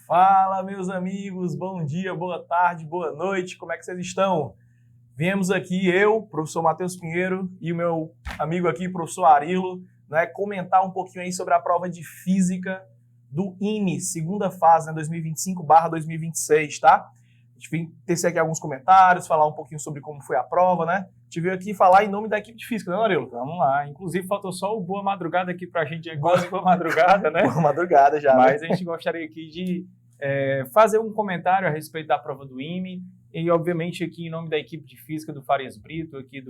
Fala, meus amigos, bom dia, boa tarde, boa noite, como é que vocês estão? Viemos aqui, eu, professor Matheus Pinheiro, e o meu amigo aqui, professor Arilo, né, comentar um pouquinho aí sobre a prova de Física do IME, segunda fase, né, 2025/2026, tá? A gente vem tecer aqui alguns comentários, falar um pouquinho sobre como foi a prova, né? A gente veio aqui falar em nome da equipe de Física, né, Arilo? Vamos lá. Inclusive, faltou só o boa madrugada aqui pra gente, é quase boa madrugada, né? Boa madrugada já. Mas né? a gente gostaria aqui de fazer um comentário a respeito da prova do IME e, obviamente, aqui em nome da equipe de Física do Farias Brito, aqui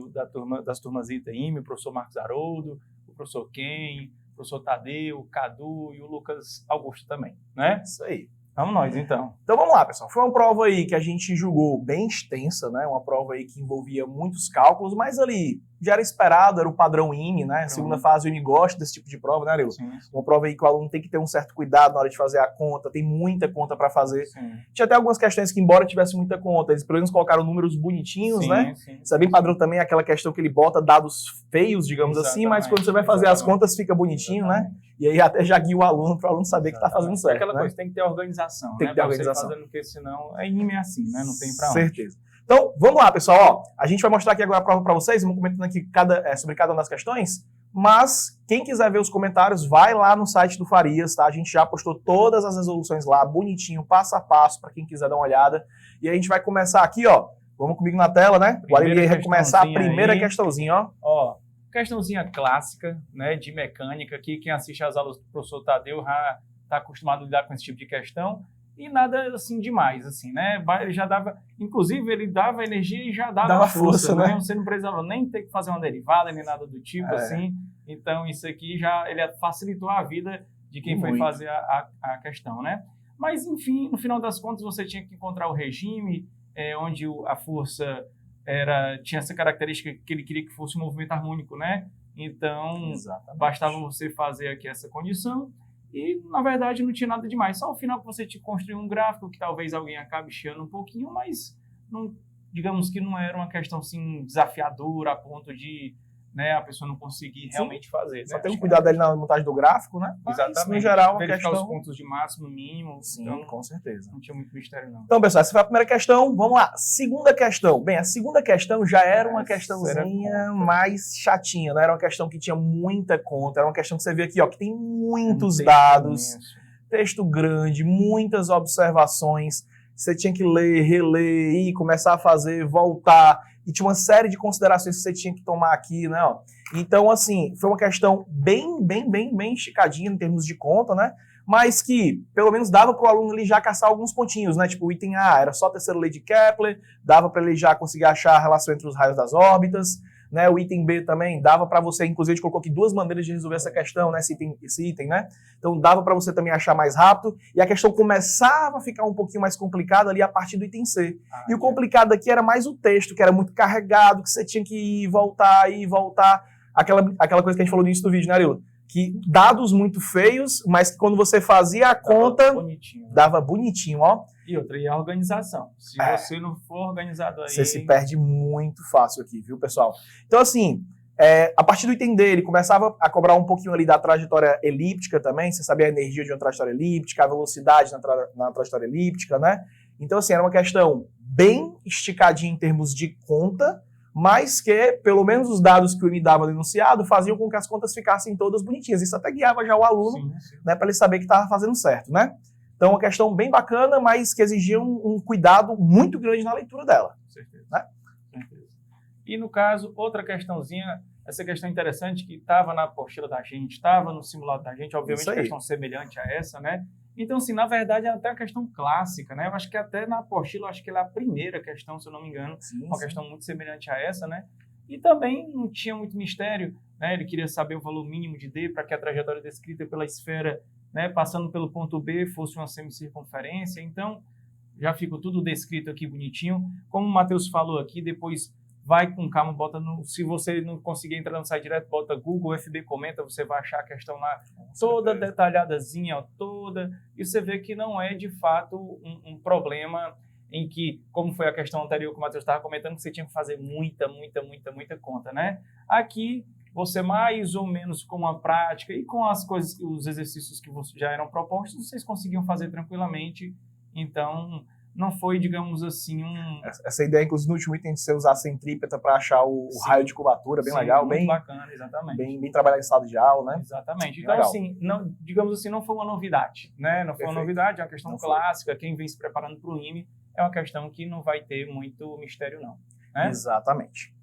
das turmas ITA IME, o professor Marcos Haroldo, o professor Ken, o professor Tadeu, o Cadu e o Lucas Augusto também, né? Isso aí. Vamos nós, então. Então vamos lá, pessoal. Foi uma prova aí que a gente julgou bem extensa, né? Uma prova aí que envolvia muitos cálculos, mas ali já era esperado, era o padrão IME, né? Segunda fase o IME gosta desse tipo de prova, né, Arilo? Sim. Uma prova aí que o aluno tem que ter um certo cuidado na hora de fazer a conta, tem muita conta para fazer. Sim. Tinha até algumas questões que, embora tivesse muita conta, eles pelo menos colocaram números bonitinhos, Sim, né? sim. Isso é bem padrão também, aquela questão que ele bota dados feios, digamos assim, mas quando você vai fazer as contas fica bonitinho, né? E aí até já guia o aluno para o aluno saber que está fazendo certo. Aquela né? coisa, tem que ter organização, Tem que ter organização. Fazendo, porque senão é IME assim, né? Não tem para onde. Certeza. Então, vamos lá, pessoal. Ó, a gente vai mostrar aqui agora a prova para vocês, vamos comentando aqui sobre cada uma das questões, mas quem quiser ver os comentários, vai lá no site do Farias, tá? A gente já postou todas as resoluções lá, bonitinho, passo a passo, para quem quiser dar uma olhada. E a gente vai começar aqui, ó. Vamos comigo na tela, né? O Aline vai começar a primeira questãozinha, ó. Ó, questãozinha clássica, né, de mecânica, aqui quem assiste às aulas do professor Tadeu já está acostumado a lidar com esse tipo de questão, e nada assim demais, assim, né? Ele já dava, inclusive ele dava energia e já dava força, né? Você não precisava nem ter que fazer uma derivada, nem nada do tipo, assim. Então isso aqui ele facilitou a vida de quem foi fazer a questão, né? Mas, enfim, no final das contas você tinha que encontrar o regime, onde a força tinha essa característica que ele queria que fosse um movimento harmônico, né? Então, bastava você fazer aqui essa condição e, na verdade, não tinha nada demais. Só ao final que você te construiu um gráfico que talvez alguém acabe chiando um pouquinho, mas não, digamos que não era uma questão assim desafiadora a ponto de a pessoa não conseguir realmente fazer. Só tem um cuidado ali na montagem do gráfico, né? Exatamente. No geral, uma verificar questão... os pontos de máximo, mínimo. Sim, então, com certeza. Não tinha muito mistério, não. Então, pessoal, essa foi a primeira questão. Vamos lá. Segunda questão. Bem, a segunda questão já era uma questãozinha mais chatinha, não era uma questão que tinha muita conta, era uma questão que você vê aqui, ó, que tem muitos dados, texto grande, muitas observações, você tinha que ler, reler, e começar a fazer, voltar, e tinha uma série de considerações que você tinha que tomar aqui, né, ó. Então, assim, foi uma questão bem esticadinha em termos de conta, né? Mas que, pelo menos, dava para o aluno ele já caçar alguns pontinhos, né? Tipo, o item A era só a terceira lei de Kepler, dava para ele já conseguir achar a relação entre os raios das órbitas, né? O item B também dava para você, inclusive, a gente colocou aqui duas maneiras de resolver essa questão, né? Esse item, né? Então, dava para você também achar mais rápido, e a questão começava a ficar um pouquinho mais complicada ali a partir do item C. E o complicado aqui era mais o texto, que era muito carregado, que você tinha que ir e voltar. Aquela coisa que a gente falou no início do vídeo, né, Arilo? Que dados muito feios, mas que quando você fazia a conta, dava bonitinho, ó. E outra, e a organização. Se você não for organizado aí... Você se perde muito fácil aqui, viu, pessoal? Então, assim, a partir do item D, ele começava a cobrar um pouquinho ali da trajetória elíptica também, você sabia a energia de uma trajetória elíptica, a velocidade na trajetória elíptica, né? Então, assim, era uma questão bem esticadinha em termos de conta, mas que, pelo menos os dados que o IME dava no enunciado, faziam com que as contas ficassem todas bonitinhas. Isso até guiava já o aluno, né, para ele saber que estava fazendo certo, né? Então, uma questão bem bacana, mas que exigia um cuidado muito grande na leitura dela. Com certeza. Né? Com certeza. E, no caso, outra questãozinha, essa questão interessante que estava na apostila da gente, estava no simulado da gente, obviamente questão semelhante a essa, né? Então, assim, na verdade, é até uma questão clássica, né? Eu acho que até na apostila, acho que ela é a primeira questão, se eu não me engano, uma questão muito semelhante a essa, né? E também não tinha muito mistério, né? Ele queria saber o valor mínimo de D para que a trajetória descrita pela esfera, né, passando pelo ponto B, fosse uma semicircunferência. Então, já ficou tudo descrito aqui bonitinho. Como o Matheus falou aqui, depois vai com calma, bota se você não conseguir entrar no site direto, bota Google, FB Comenta, você vai achar a questão lá toda detalhadazinha, ó, toda, e você vê que não é de fato um problema em que, como foi a questão anterior que o Matheus estava comentando, que você tinha que fazer muita conta, né? Aqui você mais ou menos com a prática e com as coisas, os exercícios que já eram propostos, vocês conseguiam fazer tranquilamente. Então, não foi, digamos assim, Essa ideia, inclusive, no último item de você usar a centrípeta para achar o raio de curvatura, bem legal, muito bem bacana, exatamente. Bem trabalhado em sala de aula, né? Exatamente. Então, assim, não, digamos assim, não foi uma novidade, né? Não foi uma novidade, é uma questão clássica. Quem vem se preparando para o IME é uma questão que não vai ter muito mistério, não. Né? Exatamente.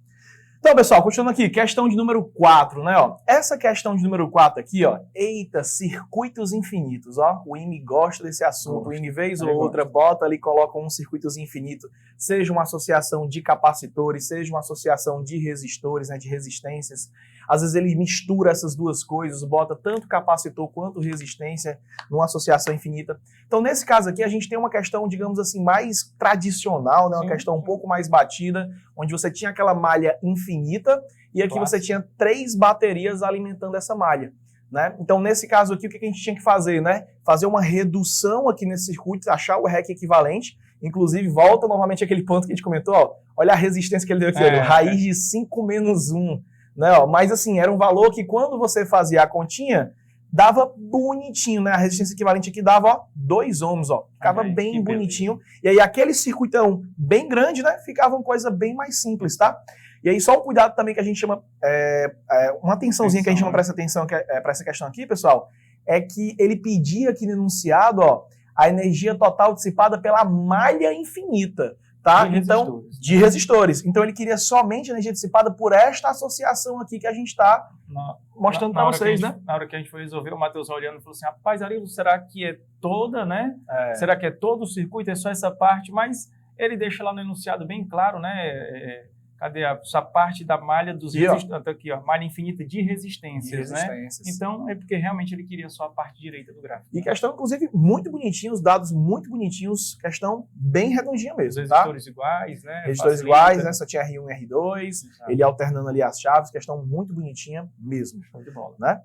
Então, pessoal, continuando aqui, questão de número 4, né? Ó, essa questão de número 4 aqui, ó, eita, circuitos infinitos, ó, o IME gosta desse assunto, o IME vez ou outra bota ali, coloca um circuitos infinito, seja uma associação de capacitores, seja uma associação de resistores, né, de resistências. Às vezes ele mistura essas duas coisas, bota tanto capacitor quanto resistência numa associação infinita. Então, nesse caso aqui, a gente tem uma questão, digamos assim, mais tradicional, né? Uma questão um pouco mais batida, onde você tinha aquela malha infinita e aqui você tinha 3 baterias alimentando essa malha. Né? Então, nesse caso aqui, o que a gente tinha que fazer? Né? Fazer uma redução aqui nesse circuito, achar o REC equivalente. Inclusive, volta novamente aquele ponto que a gente comentou. Ó, olha a resistência que ele deu aqui, raiz de 5 menos 1. Né? Ó, mas assim, era um valor que quando você fazia a continha, dava bonitinho, né? A resistência equivalente aqui dava, ó, 2 ohms, ó. Ficava bem bonitinho. E aí aquele circuitão bem grande, né? Ficava uma coisa bem mais simples, tá? E aí só um cuidado também que a gente chama, uma atençãozinha que a gente chama para essa atenção, para essa questão aqui, pessoal, é que ele pedia aqui no enunciado, ó, a energia total dissipada pela malha infinita. Tá? De resistores. Então ele queria somente energia dissipada por esta associação aqui que a gente está mostrando para vocês, né? Na hora que a gente foi resolver, o Matheus olhando e falou assim, rapaz, Arilo, será que é toda, né? Será que é todo o circuito? É só essa parte? Mas ele deixa lá no enunciado bem claro, né? Cadê essa parte da malha dos resistores? Aqui, ó, malha infinita de resistências, né? Então, é porque realmente ele queria só a parte direita do gráfico. E questão, inclusive, muito bonitinha, os dados muito bonitinhos, questão bem redondinha mesmo, os resistores iguais, né? Resistores iguais, né? Só tinha R1 e R2, ele alternando ali as chaves, questão muito bonitinha mesmo. Show de bola. Né?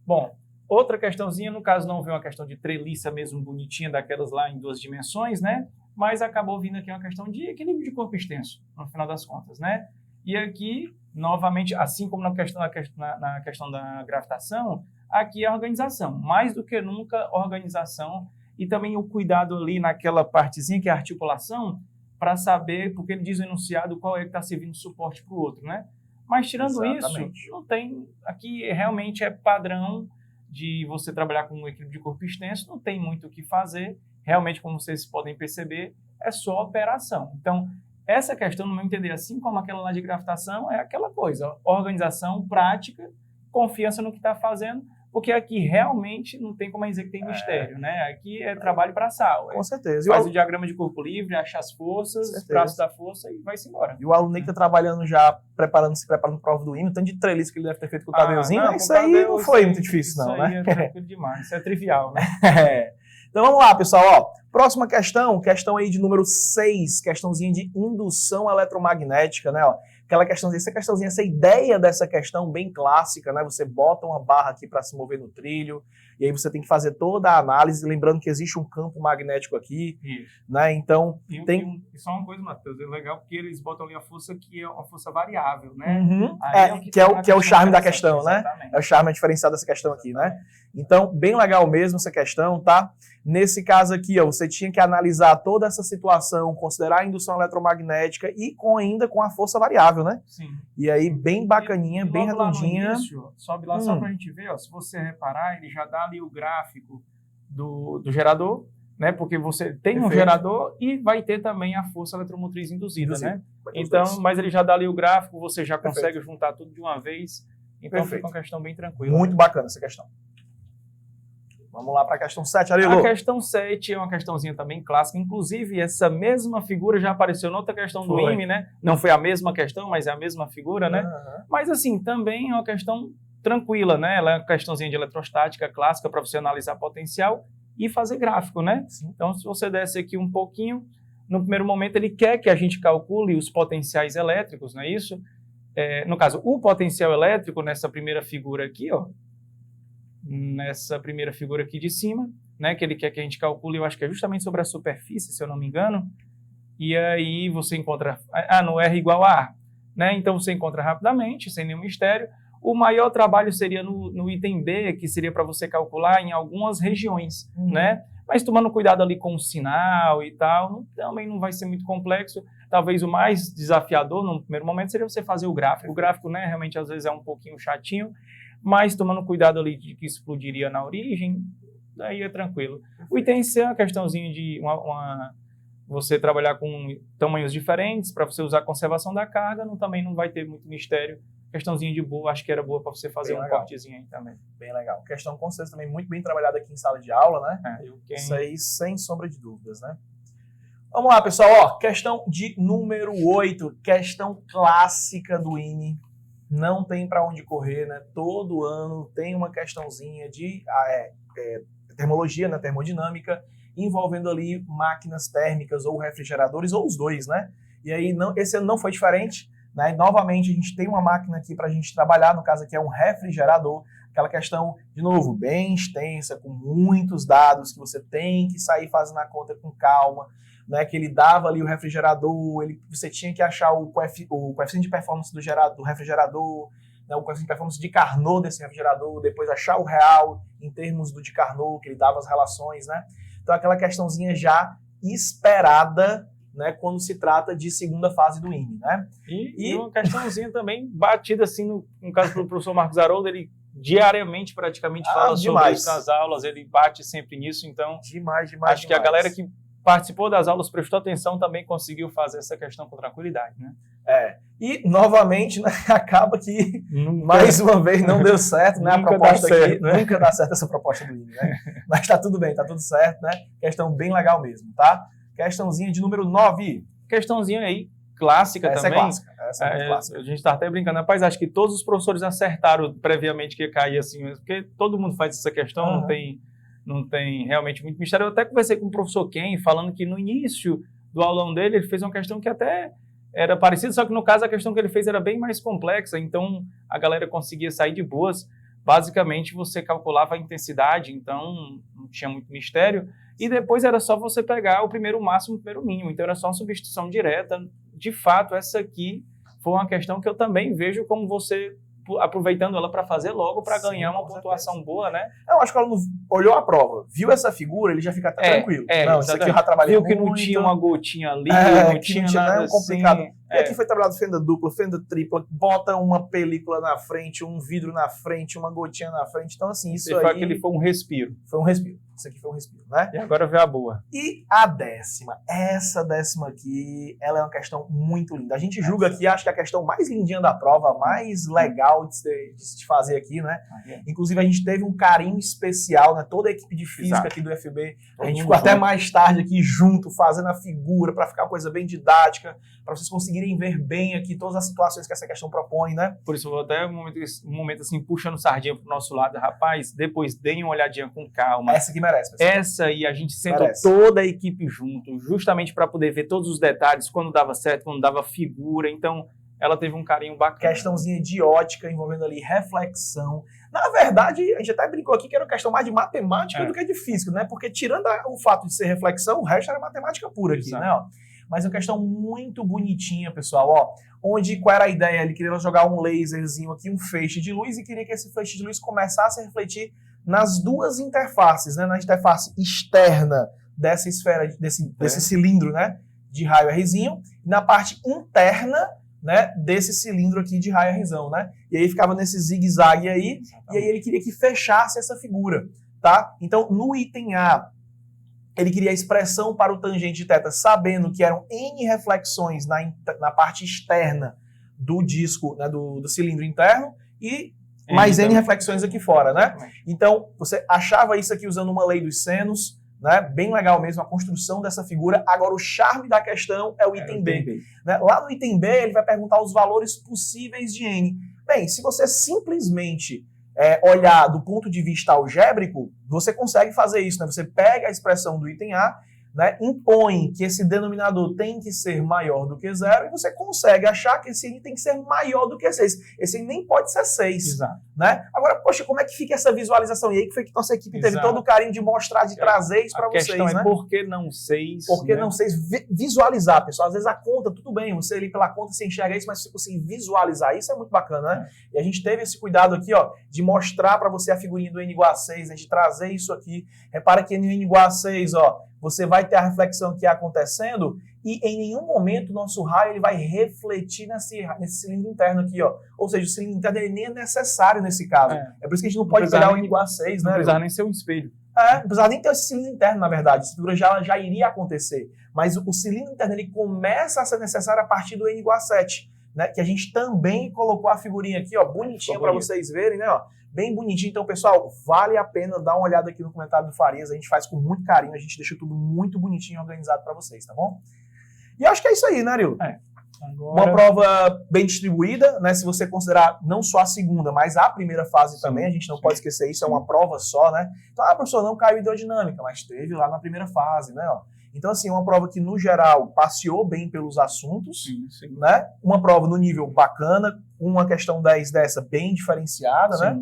Bom, outra questãozinha, no caso não veio uma questão de treliça mesmo bonitinha, daquelas lá em 2 dimensões, né? Mas acabou vindo aqui uma questão de equilíbrio de corpo extenso, no final das contas, né? E aqui, novamente, assim como na questão da gravitação, aqui é a organização. Mais do que nunca, organização e também o cuidado ali naquela partezinha que é a articulação, para saber, porque ele diz no enunciado qual é que está servindo de suporte para o outro, né? Mas tirando isso, não tem... Aqui realmente é padrão de você trabalhar com um equilíbrio de corpo extenso, não tem muito o que fazer. Realmente, como vocês podem perceber, é só operação. Então, essa questão, no meu entender, assim como aquela lá de gravitação, é aquela coisa, organização, prática, confiança no que está fazendo, porque aqui realmente não tem como dizer que tem mistério, né? Aqui é trabalho para sal. Com certeza. Faz o diagrama de corpo livre, acha as forças, braços da força e vai-se embora. E o aluno que está trabalhando já, se preparando para a prova do IME, tanto de treliça que ele deve ter feito com o Tadeuzinho, isso aí não foi muito difícil, não, né? Isso aí é tranquilo demais, isso é trivial, né? Então vamos lá, pessoal. Ó, próxima questão aí de número 6, questãozinha de indução eletromagnética, né? Ó, aquela questãozinha, essa ideia dessa questão bem clássica, né? Você bota uma barra aqui para se mover no trilho, e aí você tem que fazer toda a análise, lembrando que existe um campo magnético aqui, né? Então, e só uma coisa, Matheus, é legal porque eles botam ali a força que é uma força variável, né? Que é o charme da questão, né? É o charme diferenciado dessa questão aqui, né? Então, bem legal mesmo essa questão, tá? Nesse caso aqui, ó, você tinha que analisar toda essa situação, considerar a indução eletromagnética e ainda com a força variável, né? Sim. E aí, bem bacaninha, bem redondinha. Lá no início, sobe lá só pra gente ver, ó, se você reparar, ele já dá ali o gráfico do gerador, né? Porque você tem um gerador e vai ter também a força eletromotriz induzida, né? Então, mas ele já dá ali o gráfico, você já consegue juntar tudo de uma vez. Então, fica uma questão bem tranquila. Muito bacana essa questão. Vamos lá para a questão 7, Arilo. A questão 7 é uma questãozinha também clássica. Inclusive, essa mesma figura já apareceu em outra questão do IME, né? Não foi a mesma questão, mas é a mesma figura, né? Mas, assim, também é uma questão tranquila, né? Ela é uma questãozinha de eletrostática clássica para você analisar potencial e fazer gráfico, né? Sim. Então, se você desce aqui um pouquinho, no primeiro momento ele quer que a gente calcule os potenciais elétricos, não é isso? No caso, o potencial elétrico nessa primeira figura aqui, ó, nessa primeira figura aqui de cima, né, que ele quer que a gente calcule, eu acho que é justamente sobre a superfície, se eu não me engano, e aí você encontra, no R igual a A, né, então você encontra rapidamente, sem nenhum mistério, O maior trabalho seria no item B, que seria para você calcular em algumas regiões, né? Mas tomando cuidado ali com o sinal e tal, também não vai ser muito complexo. Talvez o mais desafiador no primeiro momento seria você fazer o gráfico. O gráfico, né, realmente às vezes é um pouquinho chatinho, mas tomando cuidado ali de que explodiria na origem, daí é tranquilo. O item C é uma questãozinha de você trabalhar com tamanhos diferentes para você usar a conservação da carga, também não vai ter muito mistério. Questãozinha de boa, acho que era boa para você fazer um cortezinho aí também. Bem legal. Questão com certeza também muito bem trabalhada aqui em sala de aula, né? Isso aí sem sombra de dúvidas, né? Vamos lá, pessoal. Ó, questão de número 8, questão clássica do INE. Não tem para onde correr, né? Todo ano tem uma questãozinha de termologia, né? Termodinâmica, envolvendo ali máquinas térmicas ou refrigeradores, ou os dois, né? E aí, esse ano não foi diferente. Né? E, novamente, a gente tem uma máquina aqui para a gente trabalhar, no caso aqui é um refrigerador, aquela questão, de novo, bem extensa, com muitos dados que você tem que sair fazendo a conta com calma, né? Que ele dava ali o refrigerador, você tinha que achar o coeficiente de performance do refrigerador, né? O coeficiente de performance de Carnot desse refrigerador, depois achar o real em termos do de Carnot, que ele dava as relações, né? Então aquela questãozinha já esperada, né, quando se trata de segunda fase do INE, né? E uma questãozinha também batida assim, no caso do professor Marcos Haroldo, ele diariamente praticamente fala sobre isso nas aulas, ele bate sempre nisso, então acho que a galera que participou das aulas, prestou atenção, também conseguiu fazer essa questão com tranquilidade, né? E novamente, né, acaba que mais uma vez não deu certo, né? A proposta aqui, nunca dá certo essa proposta do INE, né? Mas tá tudo bem, tá tudo certo, né? Questão bem legal mesmo, tá? Questãozinha de número 9. Questãozinha aí, clássica essa também. Essa é clássica. A gente está até brincando, rapaz, acho que todos os professores acertaram previamente que ia cair assim, porque todo mundo faz essa questão, não tem realmente muito mistério. Eu até conversei com o professor Ken, falando que no início do aulão dele, ele fez uma questão que até era parecida, só que no caso a questão que ele fez era bem mais complexa, então a galera conseguia sair de boas. Basicamente, você calculava a intensidade, então não tinha muito mistério. E depois era só você pegar o primeiro máximo e o primeiro mínimo. Então era só uma substituição direta. De fato, essa aqui foi uma questão que eu também vejo como você aproveitando ela para fazer logo, para ganhar uma pontuação boa, né? Eu acho que ela não olhou a prova, viu essa figura, ele já fica até tranquilo. Não, isso aqui eu já trabalhei muito. Viu que não tinha uma gotinha ali, não tinha nada complicado. Assim. E aqui foi trabalhado fenda dupla, fenda tripla, bota uma película na frente, um vidro na frente, uma gotinha na frente. Então, assim, isso aí... Aquele foi um respiro. Foi um respiro. Isso aqui foi um respiro, né? E agora vem a boa. E a 10ª. Essa 10ª aqui, ela é uma questão muito linda. A gente julga aqui, acho que a questão mais lindinha da prova, mais legal de se fazer aqui, né? Inclusive, a gente teve um carinho especial, né? Toda a equipe de física aqui do FB. A gente ficou até mais tarde aqui junto, fazendo a figura, para ficar uma coisa bem didática, para vocês conseguirem ver bem aqui todas as situações que essa questão propõe, né? Por isso, eu vou até um momento assim, puxando sardinha pro nosso lado. Rapaz, depois deem uma olhadinha com calma. Essa aqui merece, pessoal. Essa aí, a gente sentou toda a equipe junto, justamente para poder ver todos os detalhes, quando dava certo, quando dava figura. Então, ela teve um carinho bacana. Questãozinha de ótica, envolvendo ali reflexão. Na verdade, a gente até brincou aqui que era uma questão mais de matemática do que de física, né? Porque tirando o fato de ser reflexão, o resto era matemática pura aqui, né? Ó. Mas é uma questão muito bonitinha, pessoal, ó. Onde, qual era a ideia? Ele queria jogar um laserzinho aqui, um feixe de luz, e queria que esse feixe de luz começasse a refletir nas duas interfaces, né? Na interface externa dessa esfera, desse cilindro, né? De raio Rzinho, e na parte interna, né? Desse cilindro aqui de raio Rzão, né? E aí ficava nesse zigue-zague aí, e aí ele queria que fechasse essa figura, tá? Então, no item A, ele queria a expressão para o tangente de θ, sabendo que eram N reflexões na parte externa do disco, né, do cilindro interno, e mais N reflexões aqui fora, né? Então, você achava isso aqui usando uma lei dos senos, né? Bem legal mesmo a construção dessa figura. Agora, o charme da questão é o item B. Né? Lá no item B, ele vai perguntar os valores possíveis de N. Bem, se você simplesmente olhar do ponto de vista algébrico, você consegue fazer isso, né? Você pega a expressão do item A, né, impõe que esse denominador tem que ser maior do que 0 e você consegue achar que esse N tem que ser maior do que 6. Esse N nem pode ser 6. Exato. Né? Agora, poxa, como é que fica essa visualização? E aí que foi que nossa equipe teve todo o carinho de mostrar, de trazer isso para vocês. A questão é por que não 6? Por que não 6? Visualizar, pessoal. Às vezes a conta, tudo bem, você ali pela conta você enxerga isso, mas se você conseguir visualizar isso é muito bacana, né? E a gente teve esse cuidado aqui, ó, de mostrar para você a figurinha do N igual a 6, né, de trazer isso aqui. Repara que no N igual a 6, ó, você vai ter a reflexão aqui acontecendo e em nenhum momento o nosso raio ele vai refletir nesse cilindro interno aqui, ó. Ou seja, o cilindro interno ele nem é necessário nesse caso. É por isso que a gente não pode pegar o N igual a 6, né? Não precisava nem ser um espelho. Não precisava nem ter esse cilindro interno, na verdade. Essa figura já iria acontecer. Mas o cilindro interno ele começa a ser necessário a partir do N igual a 7. Né? Que a gente também colocou a figurinha aqui, ó, bonitinha para vocês verem, né? Ó, bem bonitinho. Então, pessoal, vale a pena dar uma olhada aqui no comentário do Farias. A gente faz com muito carinho, a gente deixa tudo muito bonitinho e organizado para vocês, tá bom? E acho que é isso aí, né, Arilo? Uma prova bem distribuída, né? Se você considerar não só a segunda, mas a primeira fase também, a gente não pode esquecer isso, é uma prova só, né? Então, professor, não caiu hidrodinâmica, mas teve lá na primeira fase, né? Ó. Então, assim, uma prova que, no geral, passeou bem pelos assuntos, né? Uma prova no nível bacana, uma questão 10 dessa bem diferenciada, né?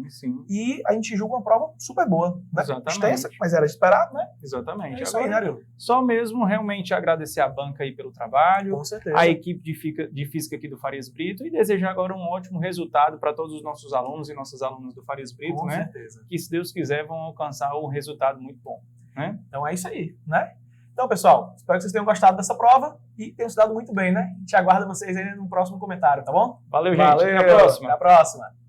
E a gente julga uma prova super boa, né? Exatamente. Extensa, mas era de esperar, né? Exatamente. É isso aí, né, Arilo? Só mesmo realmente agradecer a banca aí pelo trabalho, com certeza. A equipe de Física aqui do Farias Brito e desejar agora um ótimo resultado para todos os nossos alunos e nossas alunas do Farias Brito, com né? certeza. Que, se Deus quiser, vão alcançar um resultado muito bom, né? Então é isso aí, né? Então, pessoal, espero que vocês tenham gostado dessa prova e tenham se dado muito bem, né? A gente aguarda vocês aí no próximo comentário, tá bom? Valeu, gente. Valeu, até a próxima. Até a próxima.